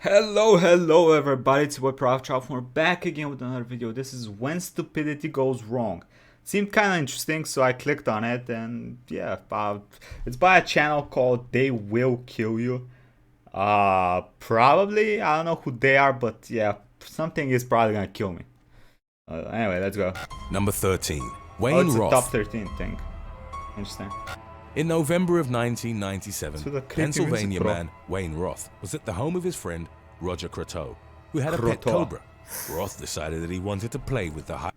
Hello everybody, it's your boy Proftrof. We're back again with another video. This is when stupidity goes wrong. Seemed kind of interesting, so I clicked on it, and yeah, it's by a channel called They Will Kill You. Probably, I don't know who they are, but yeah, something is probably gonna kill me. Anyway, let's go. Number 13. Oh, Wayne it's a Roth. top 13 thing. Interesting. In November of 1997, So the creepy Pennsylvania music, bro. man Wayne Roth was at the home of his friend Roger Croteau, who had a pet Croteau. cobra. Roth decided that he wanted to play with the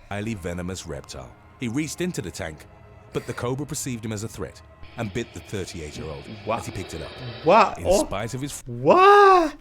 highly venomous reptile. He reached into the tank, but the cobra perceived him as a threat and bit the 38-year-old as he picked it up. What? In Oh, spite of his what?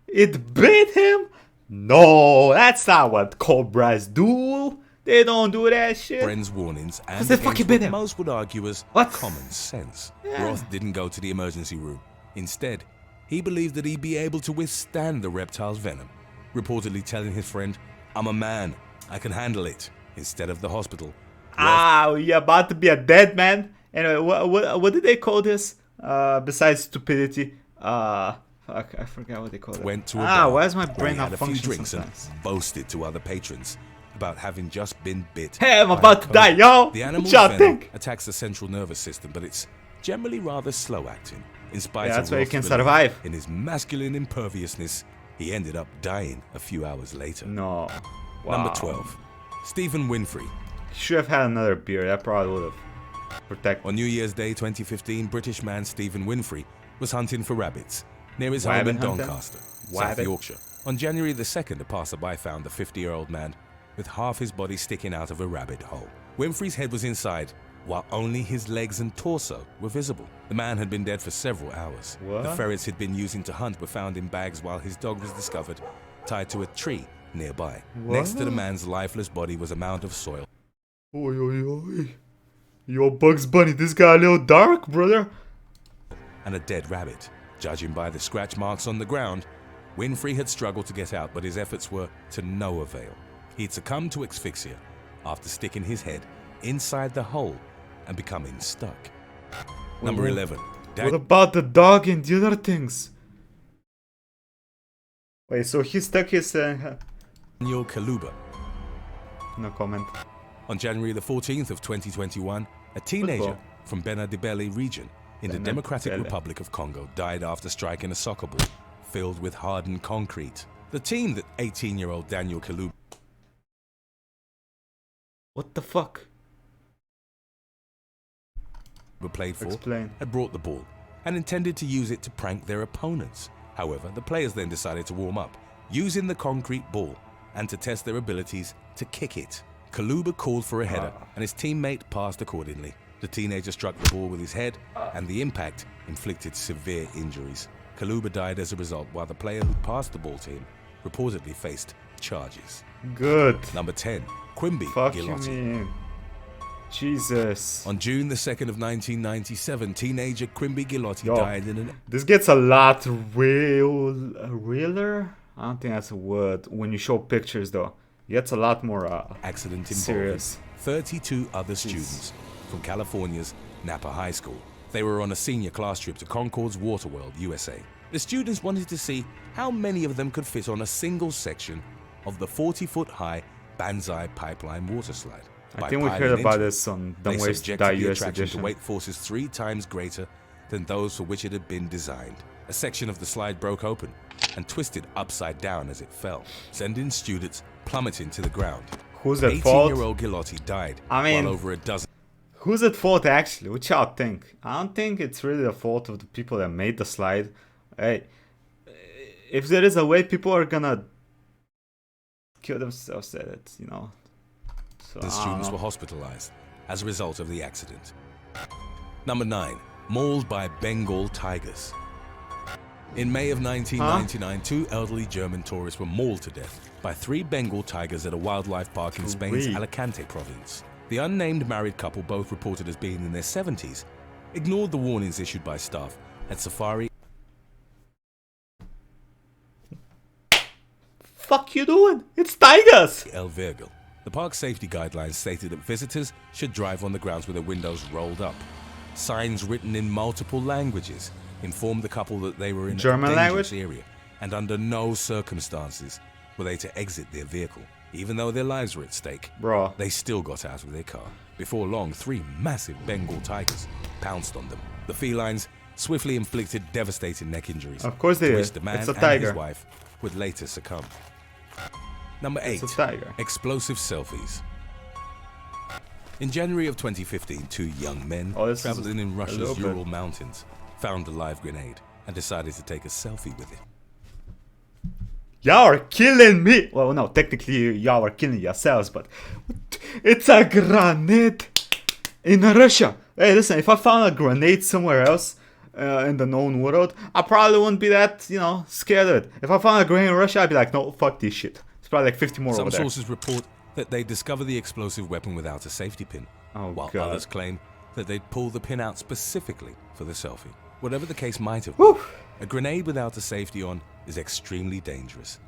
It bit him? No, that's not what cobras do. They don't do that shit. friend's warnings and they against fucking what bit him. most would argue as What? common sense. Yeah. Roth didn't go to the emergency room. Instead, he believed that he'd be able to withstand the reptile's venom, reportedly telling his friend, "I'm a man, I can handle it," instead of the hospital. You're about to be a dead man. Anyway, what did they call this? Besides stupidity, fuck, I forgot what they call it. Went to a bar why is my where brain he not had a few functioning drinks sometimes? and boasted to other patrons about having just been bit. Hey, I'm by a about to cobra. die, yo. The What animal's y'all venom think? attacks the central nervous system, but it's generally rather slow acting. In spite Yeah, of that's why you Roth's can belief survive. in his masculine imperviousness, he ended up dying a few hours later. No. Wow. Number 12. Stephen Winfrey. He should have had another beer. That probably would have protected. On New Year's Day 2015, British man Stephen Winfrey was hunting for rabbits near his home Rabbit in hunting? Doncaster, South Rabbit? Yorkshire. On January the 2nd, a passerby found the 50-year-old man with half his body sticking out of a rabbit hole. Winfrey's head was inside, while only his legs and torso were visible. The man had been dead for several hours. What? The ferrets he'd been using to hunt were found in bags while his dog was discovered tied to a tree nearby. Next to the What? man's lifeless body was a mound of soil. Oi, oi, oi. Yo, Bugs Bunny, this got a little dark, brother. And a dead rabbit. Judging by the scratch marks on the ground, Winfrey had struggled to get out, but his efforts were to no avail. He'd succumbed to asphyxia after sticking his head inside the hole and becoming stuck. Number What- 11. What about the dog and the other things? Wait, so he stuck his... Daniel Kaluba. no comment. On January the 14th of 2021, a teenager Football. from Benadibeli region in the Benadibeli. Democratic Republic of Congo died after striking a soccer ball filled with hardened concrete. The team that 18-year-old Daniel Kaluba What the fuck? played for Explain. had brought the ball and intended to use it to prank their opponents. However, the players then decided to warm up using the concrete ball and to test their abilities to kick it. Kaluba called for a header and his teammate passed accordingly. The teenager struck the ball with his head and the impact inflicted severe injuries. Kaluba died as a result, while the player who passed the ball to him reportedly faced charges. Good. Number 10. Quimby Fuck you Gilotti. mean. Jesus. On June the 2nd of 1997, teenager Quimby Gilotti Yo. died in an This gets a lot realer? I don't think that's a word. When you show pictures though. It gets a lot more accident involving serious. 32 other students from California's Napa High School. They were on a senior class trip to Concord's Waterworld, USA. The students wanted to see how many of them could fit on a single section of the 40-foot-high Banzai Pipeline Waterslide. I think we heard about this on Dumb They Ways to subjected Die the US attraction edition. to weight forces 3 times greater than those for which it had been designed. A section of the slide broke open and twisted upside down as it fell, sending students plummeting to the ground. Who's at fault? 18-year-old Gilotti died, I mean- while over a dozen Who's at fault actually? What y'all think? I don't think it's really the fault of the people that made the slide. Hey, if there is a way people are gonna kill themselves at it, you know. So, the I don't students know. were hospitalized as a result of the accident. Number 9. Mauled by Bengal tigers. In May of 1999, 2 elderly German tourists were mauled to death by 3 Bengal tigers at a wildlife park in Spain's Three? Alicante province. The unnamed married couple, both reported as being in their 70s, ignored the warnings issued by staff at Safari Fuck you doing? It's tigers! El Virgil. The park's safety guidelines stated that visitors should drive on the grounds with their windows rolled up. signs written in multiple languages informed the couple that they were in German a dangerous language? area and under no circumstances were they to exit their vehicle. Even though their lives were at stake, Bro. they still got out of their car. Before long, 3 massive Bengal tigers pounced on them. The felines swiftly inflicted devastating neck injuries, Of course they to did. which the man It's a and tiger. his wife would later succumb. Number 8. It's a tiger. Explosive selfies. In January of 2015, 2 young men This is traveling in a Russia's little bit. Ural Mountains found a live grenade and decided to take a selfie with it. Y'all are killing me. Well, no, technically y'all are killing yourselves, but it's a grenade in Russia. Hey, listen, if I found a grenade somewhere else in the known world, I probably wouldn't be that, scared of it. If I found a grenade in Russia, I'd be like, no, fuck this shit. It's probably like 50 more Some over there. sources report that they discovered the explosive weapon without a safety pin, Oh, while God. others claim that they'd pulled the pin out specifically for the selfie. Whatever the case might have been, a grenade without a safety on is extremely dangerous,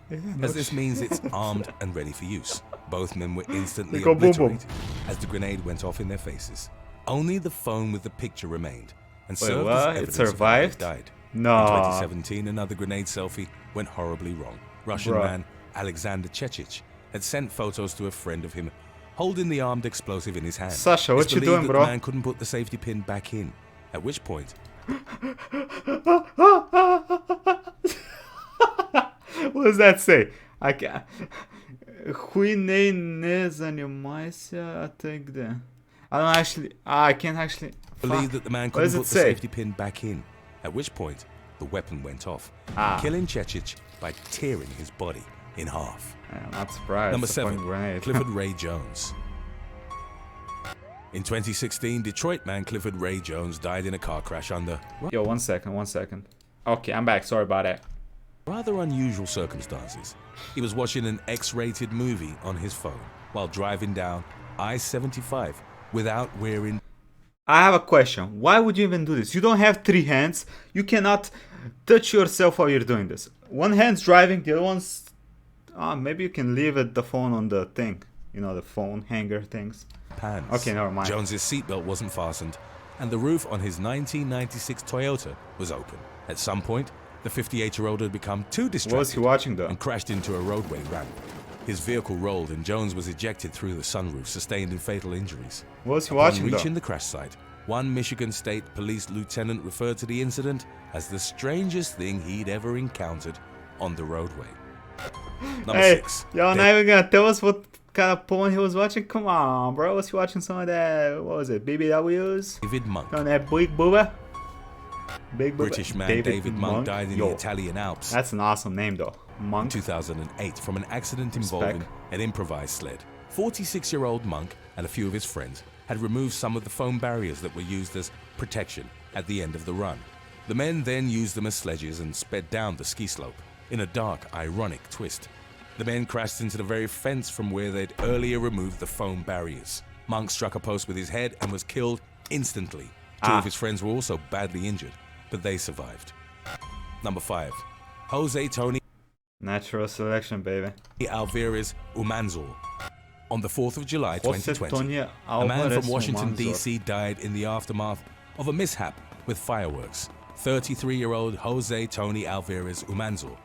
as this means it's armed and ready for use. Both men were instantly They go boom, boom. obliterated as the grenade went off in their faces. Only the phone with the picture remained and Wait, served what? as It evidence of how they survived? died. No. In 2017, another grenade selfie went horribly wrong. Russian Bruh. man Alexander Chechich had sent photos to a friend of him holding the armed explosive in his hand. Sasha, what It's you believed doing, that bro? The man couldn't put the safety pin back in, at which point What does that say? I can't. Хуйней не занимайся, I think that. I don't actually. I can't actually. believed that the man What couldn't does it put the say? safety pin back in, at which point the weapon went off, Ah. killing Chechich by tearing his body in half. I'm not surprised. Number It's a 7, fucking grenade. Clifford Ray Jones. In 2016, Detroit man Clifford Ray Jones died in a car crash under Yo, 1 second, 1 second. Okay, I'm back. Sorry about that. rather unusual circumstances. He was watching an X-rated movie on his phone while driving down I-75 without wearing... I have a question. Why would you even do this? You don't have 3 hands. You cannot touch yourself while you're doing this. One hand's driving, the other one's... maybe you can leave the phone on the thing. The phone hanger things. pants. Okay, never mind. Jones's seatbelt wasn't fastened, and the roof on his 1996 Toyota was open. At some point, the 58-year-old had become too distracted What was he watching though? and crashed into a roadway ramp. His vehicle rolled and Jones was ejected through the sunroof, sustained in fatal injuries. What was he Upon watching reaching though? the crash site, one Michigan State Police lieutenant referred to the incident as the strangest thing he'd ever encountered on the roadway. Number Hey, 6. y'all not even gonna tell us what kind of porn he was watching? Come on, bro. Was he watching some of that? What was it? BBWs? David Monk. On that big booba? Big booba? British man David Monk died in Yo, the Italian Alps That's an awesome name though. in Monk. 2008 from an accident involving an improvised sled. 46-year-old Monk and a few of his friends had removed some of the foam barriers that were used as protection at the end of the run. The men then used them as sledges and sped down the ski slope in a dark, ironic twist. The men crashed into the very fence from where they'd earlier removed the foam barriers. Monk struck a post with his head and was killed instantly. Two of his friends were also badly injured, but they survived. Number 5. Jose Tony Natural selection, baby. Alvarez Umanzor. On the 4th of July Jose 2020, Tony a man Alvarez from Washington, Umanzor. D.C. died in the aftermath of a mishap with fireworks. 33-year-old Jose Tony Alvarez Umanzor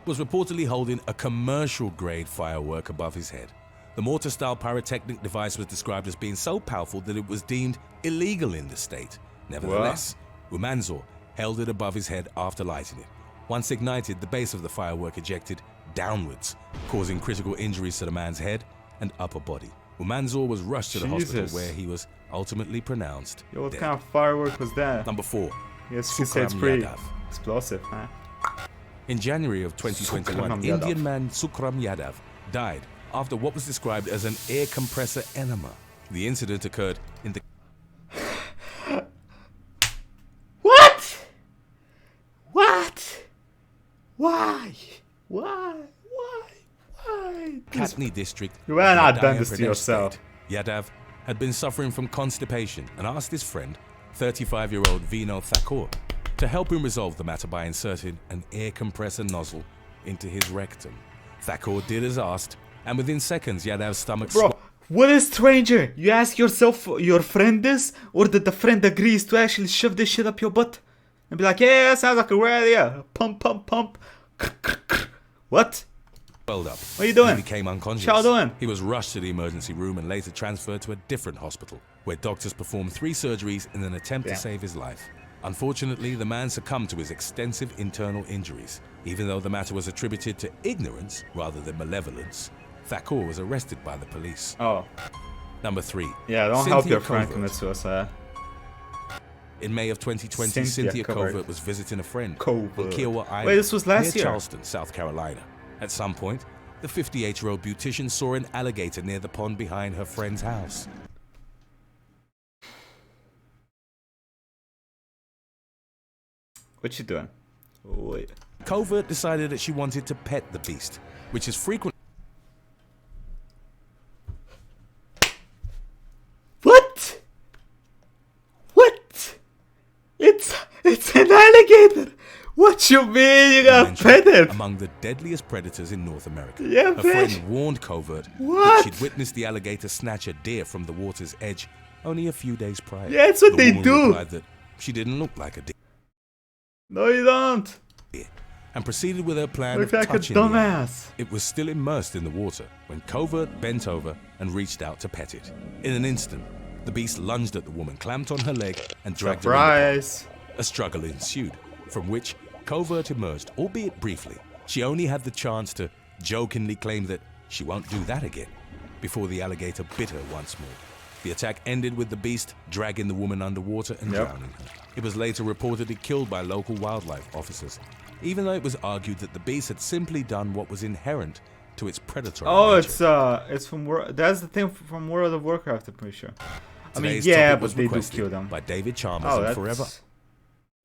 was reportedly holding a commercial-grade firework above his head. The mortar-style pyrotechnic device was described as being so powerful that it was deemed illegal in the state. Nevertheless, Umanzor held it above his head after lighting it. Once ignited, the base of the firework ejected downwards, causing critical injuries to the man's head and upper body. Umanzor was rushed to the hospital Jesus. where he was ultimately pronounced Yo, what dead. kind of firework was that? Number 4. Yes, you say it's pretty Yadav. explosive, huh? In January of 2021, Sukram Indian Yadav. man Sukram Yadav died after what was described as an air compressor enema. The incident occurred in the What? What? Why? Why? Katni district. You had not of done Madhya this to Pradesh yourself. state. Yadav had been suffering from constipation and asked his friend, 35-year-old Vino Thakur, to help him resolve the matter by inserting an air compressor nozzle into his rectum. Thakur did as asked, and within seconds Yadav's stomach Bro, What is stranger? You ask yourself your friend this, or did the friend agrees to actually shove this shit up your butt? And be like, yeah, that sounds like a great idea. Pump, pump, pump. What? Swelled up. What are you doing? He became unconscious. What y'all doing? He was rushed to the emergency room and later transferred to a different hospital, where doctors performed 3 surgeries in an attempt to save his life. Unfortunately, the man succumbed to his extensive internal injuries. Even though the matter was attributed to ignorance rather than malevolence, Thakur was arrested by the police. Oh. Number 3. Yeah, don't help your friend commit suicide. In May of 2020, Cynthia Covert was visiting a friend on Kiowa Island, wait, this was last near year. Charleston, South Carolina. At some point, the 58-year-old beautician saw an alligator near the pond behind her friend's house. What you doing? Wait. Covert decided that she wanted to pet the beast, which is frequent. What? What? It's an alligator. What you mean you got pet it? Among the deadliest predators in North America. Yeah, her friend warned Covert what? that she'd witnessed the alligator snatch a deer from the water's edge only a few days prior. Yeah, that's what the they do. Replied that she didn't look like a deer. No, you don't. And proceeded with her plan Look of like a touching the dumbass. It was still immersed in the water when Covert bent over and reached out to pet it. In an instant, the beast lunged at the woman, clamped on her leg, and dragged her in the pond. A struggle ensued, from which Covert emerged, albeit briefly. She only had the chance to jokingly claim that she won't do that again, before the alligator bit her once more. The attack ended with the beast dragging the woman underwater and drowning her. It was later reportedly killed by local wildlife officers, even though it was argued that the beast had simply done what was inherent to its predatory nature. It's from that's the thing from World of Warcraft, I'm pretty sure. Today's I mean, yeah, topic but was they do requested kill them. by David Chalmers and Forever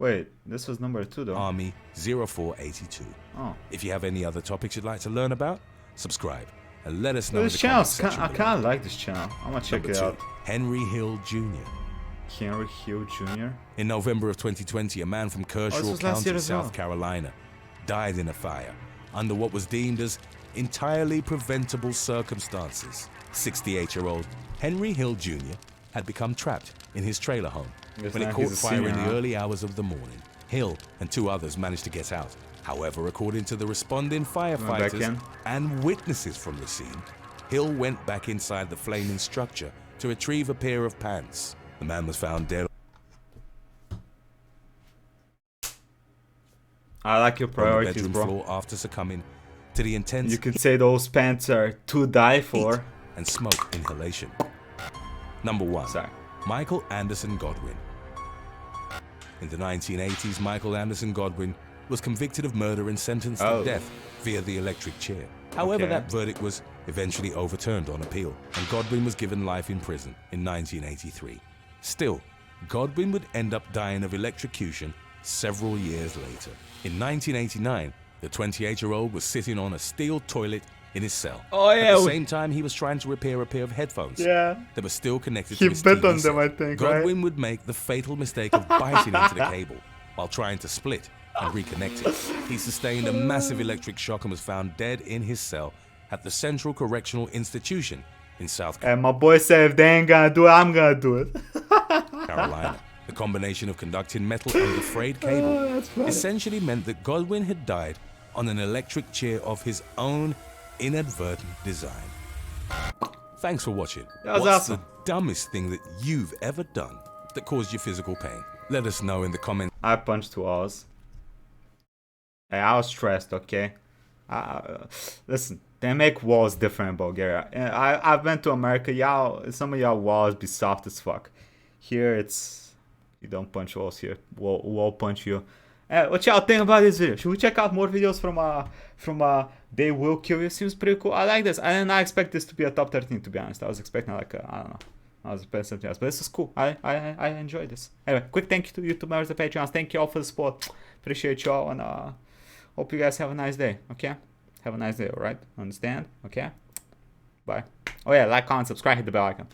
Wait, this was number 2 though. Army 0482. Oh. If you have any other topics you'd like to learn about, subscribe and let us know. This channel, I kind of like this channel. I'm gonna check it out. Henry Hill Jr. Henry Hill Jr. In November of 2020, a man from Kershaw County, South Carolina, died in a fire under what was deemed as entirely preventable circumstances. 68-year-old Henry Hill Jr. had become trapped in his trailer home when it caught fire in the early hours of the morning. Hill and 2 others managed to get out. However, according to the responding firefighters and witnesses from the scene, Hill went back inside the flaming structure to retrieve a pair of pants. The man was found dead I like your priorities, on the bedroom floor after succumbing to the intense. You can say those pants are to die for. And smoke inhalation. Number 1. Michael Anderson Godwin. In the 1980s, Michael Anderson Godwin was convicted of murder and sentenced to death via the electric chair. However, that verdict was eventually overturned on appeal, and Godwin was given life in prison in 1983. Still, Godwin would end up dying of electrocution several years later. In 1989, the 28-year-old was sitting on a steel toilet in his cell. At the same time, he was trying to repair a pair of headphones that were still connected to his TV set. I think, Godwin would make the fatal mistake of biting into the cable while trying to split and reconnect it. He sustained a massive electric shock and was found dead in his cell at the Central Correctional Institution in South Carolina. And my boy said, if they ain't gonna do it, I'm gonna do it. Carolina. The combination of conducting metal and the frayed cable essentially meant that Godwin had died on an electric chair of his own inadvertent design. Thanks for watching. That was What's awesome. the dumbest thing that you've ever done that caused you physical pain? Let us know in the comments. I punched 2 walls. Hey, I was stressed, okay? Listen, they make walls different in Bulgaria. I've been to America. Some of y'all walls be soft as fuck. Here, you don't punch walls here. Wall punch you. What y'all think about this video? Should we check out more videos from They Will Kill You? Seems pretty cool. I like this. I did not expect this to be a top 13, to be honest. I was expecting like I don't know. I was expecting something else, but this is cool. I enjoyed this. Anyway, quick thank you to YouTube members and Patreons. Thank you all for the support. Appreciate y'all, and hope you guys have a nice day. Okay, have a nice day. All right, understand? Okay, bye. Oh yeah, like, comment, subscribe, hit the bell icon.